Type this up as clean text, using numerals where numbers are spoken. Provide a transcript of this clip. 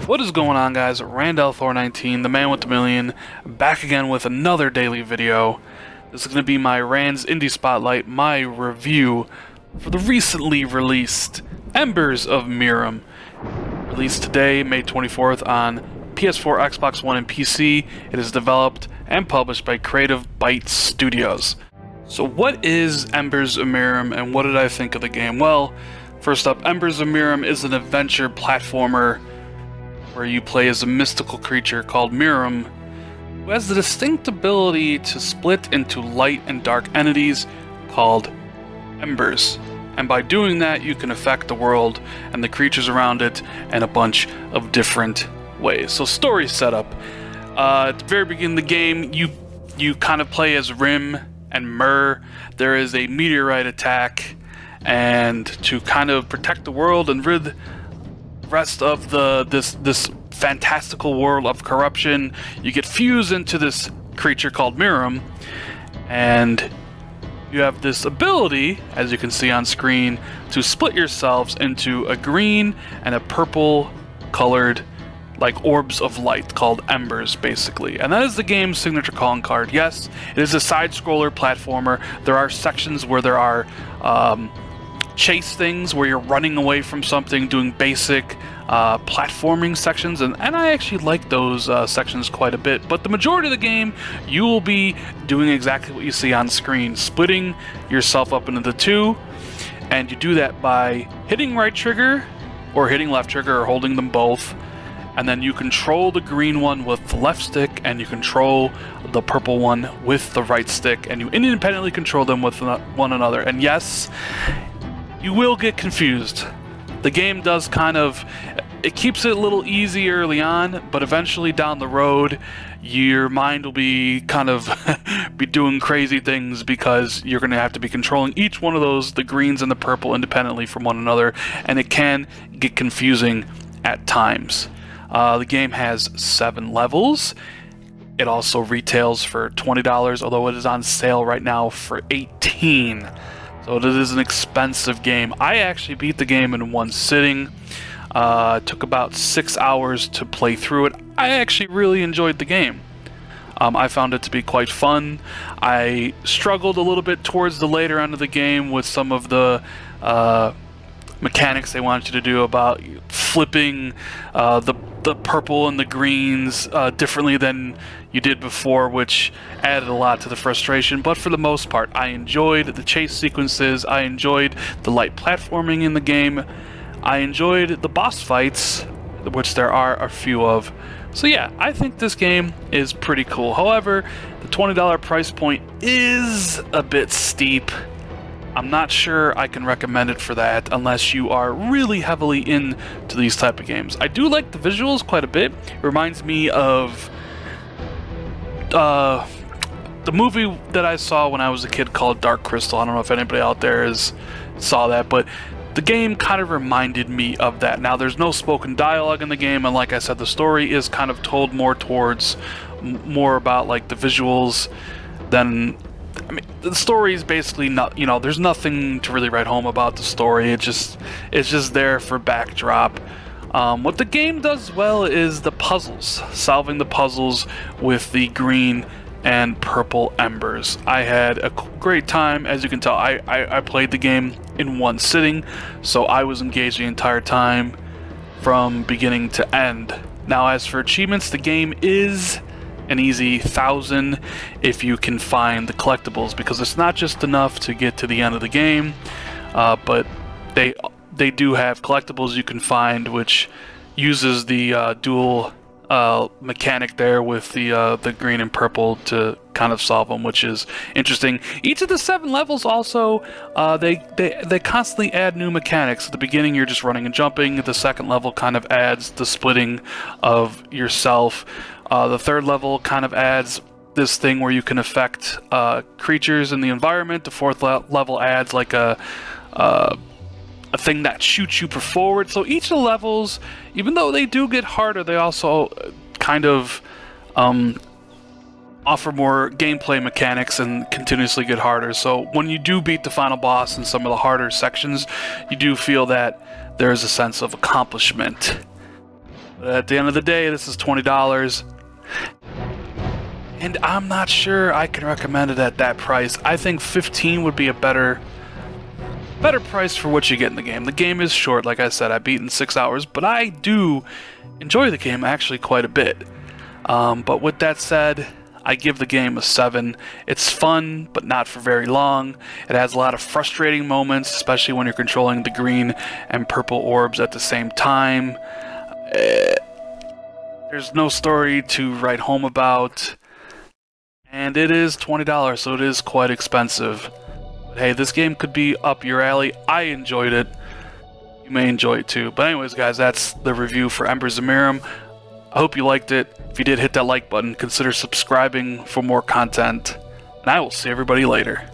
What is going on, guys? Randall419, the man with the million, back again with another daily video. This is going to be my Rand's Indie Spotlight, my review for the recently released Embers of Mirrim. Released today, May 24th on PS4, Xbox One, and PC. It is developed and published by Creative Byte Studios. So what is Embers of Mirrim, and what did I think of the game? Well, first up, Embers of Mirrim is an adventure platformer where you play as a mystical creature called Mirrim, who has the distinct ability to split into light and dark entities called embers. And by doing that, you can affect the world and the creatures around it in a bunch of different ways. So story setup. At the very beginning of the game, you kind of play as Rim and Mir. There is a meteorite attack, and to kind of protect the world and rid rest of this fantastical world of corruption, you get fused into this creature called Mirrim, and you have this ability, as you can see on screen, to split yourselves into a green and a purple colored, like, orbs of light called embers, basically. And that is the game's signature calling card. Yes, it is a side-scroller platformer. There are sections where there are chase things where you're running away from something, doing basic platforming sections, and I actually like those sections quite a bit. But the majority of the game, you will be doing exactly what you see on screen, splitting yourself up into the two, and you do that by hitting right trigger or hitting left trigger or holding them both, and then you control the green one with the left stick, and you control the purple one with the right stick, and you independently control them with one another. And yes, you will get confused. The game does it keeps it a little easy early on, but eventually down the road, your mind will be be doing crazy things because you're going to have to be controlling each one of those, the greens and the purple, independently from one another, and it can get confusing at times. The game has 7 levels. It also retails for $20, although it is on sale right now for $18. So it is an expensive game. I actually beat the game in one sitting. It took about 6 hours to play through it. I actually really enjoyed the game. I found it to be quite fun. I struggled a little bit towards the later end of the game with some of the mechanics they want you to do about flipping the purple and the greens differently than you did before, which added a lot to the frustration. But for the most part, I enjoyed the chase sequences, I enjoyed the light platforming in the game, I enjoyed the boss fights, which there are a few of. So yeah, I think this game is pretty cool. However, the $20 price point is a bit steep. I'm not sure I can recommend it for that unless you are really heavily into these type of games. I do like the visuals quite a bit. It reminds me of the movie that I saw when I was a kid called Dark Crystal. I don't know if anybody out there saw that, but the game kind of reminded me of that. Now, there's no spoken dialogue in the game, and like I said, the story is kind of told more about like the visuals than... I mean, the story is basically not, there's nothing to really write home about the story. It's just there for backdrop. What the game does well is the puzzles, solving the puzzles with the green and purple embers. I had a great time. As you can tell, I played the game in one sitting, so I was engaged the entire time from beginning to end. Now, as for achievements, the game is an easy 1,000 if you can find the collectibles, because it's not just enough to get to the end of the game, but they do have collectibles you can find, which uses the dual mechanic there with the green and purple to kind of solve them, which is interesting. Each of the 7 levels also, they constantly add new mechanics. At the beginning, you're just running and jumping. The second level kind of adds the splitting of yourself. The third level kind of adds this thing where you can affect creatures in the environment. The fourth level adds like a thing that shoots you forward. So each of the levels, even though they do get harder, they also kind of offer more gameplay mechanics and continuously get harder. So when you do beat the final boss in some of the harder sections, you do feel that there is a sense of accomplishment. But at the end of the day, this is $20. And I'm not sure I can recommend it at that price. I think $15 would be a better price for what you get in the game. The game is short, like I said, I beat in 6 hours, but I do enjoy the game actually quite a bit. But with that said, I give the game a 7. It's fun, but not for very long. It has a lot of frustrating moments, especially when you're controlling the green and purple orbs at the same time. There's no story to write home about. And it is $20, so it is quite expensive. But hey, this game could be up your alley. I enjoyed it. You may enjoy it too. But anyways, guys, that's the review for Embers of Mirrim. I hope you liked it. If you did, hit that like button. Consider subscribing for more content. And I will see everybody later.